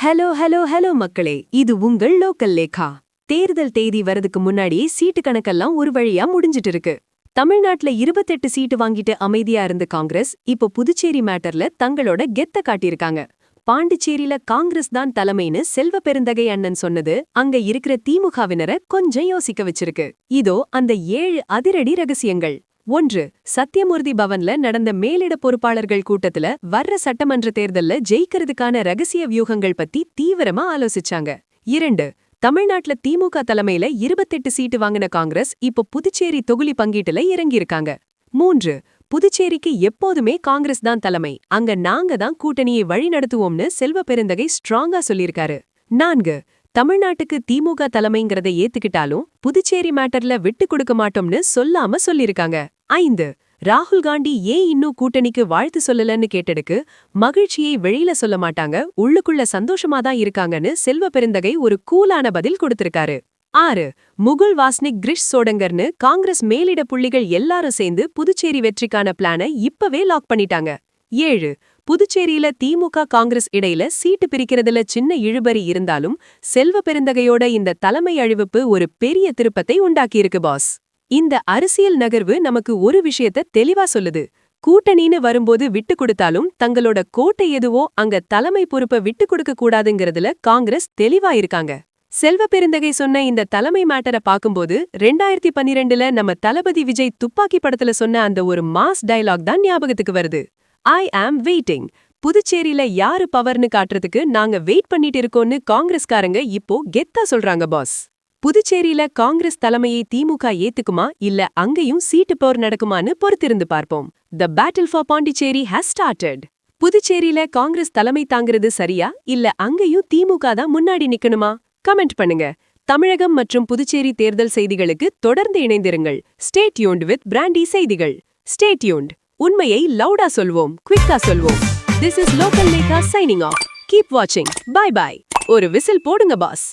Hello hello hello மக்களே, இது உங்கள் லோக்கல் லேகா. தேர்தல் தேதி வரதுக்கு முன்னாடியே சீட்டு கணக்கெல்லாம் ஒரு வழியா முடிஞ்சிட்டு இருக்கு. தமிழ்நாட்டுல 28 சீட்டு வாங்கிட்டு அமைதியா இருந்த காங்கிரஸ் இப்போ புதுச்சேரி மேட்டர்ல தங்களோட கெத்த காட்டியிருக்காங்க. பாண்டிச்சேரியில காங்கிரஸ் தான் தலைமைன்னு செல்வ பெருந்தகை அண்ணன் சொன்னது அங்க இருக்கிற திமுகவினரை கொஞ்சம் யோசிக்க வச்சிருக்கு. இதோ அந்த 7 அதிரடி ரகசியங்கள். 1. சத்தியமூர்த்தி பவன்ல நடந்த மேலிட பொறுப்பாளர்கள் கூட்டத்துல வர்ற சட்டமன்ற தேர்தல்ல ஜெயிக்கிறதுக்கான ரகசிய வியூகங்கள் பத்தி தீவிரமா ஆலோசிச்சாங்க. 2. தமிழ்நாட்டுல திமுக தலைமையில 28 சீட்டு வாங்கின காங்கிரஸ் இப்போ புதுச்சேரி தொகுதி பங்கீட்டுல இறங்கியிருக்காங்க. 3. புதுச்சேரிக்கு எப்போதுமே காங்கிரஸ் தான் தலைமை, அங்க நாங்க தான் கூட்டணியை வழி நடத்துவோம்னு செல்வ பெருந்தகை ஸ்ட்ராங்கா சொல்லியிருக்காரு. 4. தமிழ்நாட்டுக்கு திமுக தலைமைங்கிறத ஏத்துக்கிட்டாலும் புதுச்சேரி மேட்டர்ல விட்டு கொடுக்க மாட்டோம்னு சொல்லாம சொல்லிருக்காங்க. 5. ராகுல் காந்தி ஏன் இன்னும் கூட்டணிக்கு வாழ்த்து சொல்லலன்னு கேட்டதுக்கு மகிழ்ச்சியை வெளியில சொல்ல மாட்டாங்க, உள்ளுக்குள்ள சந்தோஷமாதான் இருக்காங்கன்னு செல்வ பெருந்தகை ஒரு கூலான பதில் கொடுத்திருக்காரு. 6. முகுல் வாஸ்னிக் கிரிஷ் சோடங்கர்னு காங்கிரஸ் மேலிட புள்ளிகள் எல்லாரும் சேர்ந்து புதுச்சேரி வெற்றிக்கான பிளானை இப்பவே லாக் பண்ணிட்டாங்க. 7. புதுச்சேரியில திமுக காங்கிரஸ் இடையில சீட்டு பிரிக்கிறதுல சின்ன இழுபறி இருந்தாலும் செல்வ பெருந்தகையோட இந்த தலைமை அழிவுப்பு ஒரு பெரிய திருப்பத்தை உண்டாக்கியிருக்கு பாஸ். இந்த அரசியல் நகர்வு நமக்கு ஒரு விஷயத்த தெளிவா சொல்லுது. கூட்டணின்னு வரும்போது விட்டு கொடுத்தாலும் தங்களோட கோட்டை எதுவோ அங்க தலைமை பொறுப்பை விட்டு கொடுக்க கூடாதுங்கிறதுல காங்கிரஸ் தெளிவா இருக்காங்க. செல்வ பெருந்தகை சொன்ன இந்த தலைமை மேட்டரை பார்க்கும்போது 2012ல நம்ம தளபதி விஜய் துப்பாக்கி படத்துல சொன்ன அந்த ஒரு மாஸ் டயலாக் தான் ஞாபகத்துக்கு வருது. ஐ ஆம் வெயிட்டிங். புதுச்சேரியில யாரு பவர்னு காட்டுறதுக்கு நாங்க வெயிட் பண்ணிட்டு இருக்கோம்னு காங்கிரஸ்காரங்க இப்போ கெத்தா சொல்றாங்க பாஸ். புதுச்சேரியில காங்கிரஸ் தலைமையை திமுக ஏத்துக்குமா இல்ல அங்கேயும் சீட்டு போர் நடக்குமான்னு பொறுத்திருந்து பார்ப்போம். The battle for Pondicherry has started. புதுச்சேரியில காங்கிரஸ் தலைமை தாங்கிறது சரியா இல்ல அங்கேயும் திமுக தான் முன்னாடி நிக்கணுமா? கமெண்ட் பண்ணுங்க. தமிழகம் மற்றும் புதுச்சேரி தேர்தல் செய்திகளுக்கு தொடர்ந்து இணைந்திருங்கள். ஸ்டே டியூன்ட் வித் பிராண்டி செய்திகள். Stay tuned. உண்மையை லவுடா சொல்வோம், குவிக்கா சொல்வோம். This is Local Lekha signing off. Keep watching. Bye bye. ஒரு விசில் போடுங்க பாஸ்.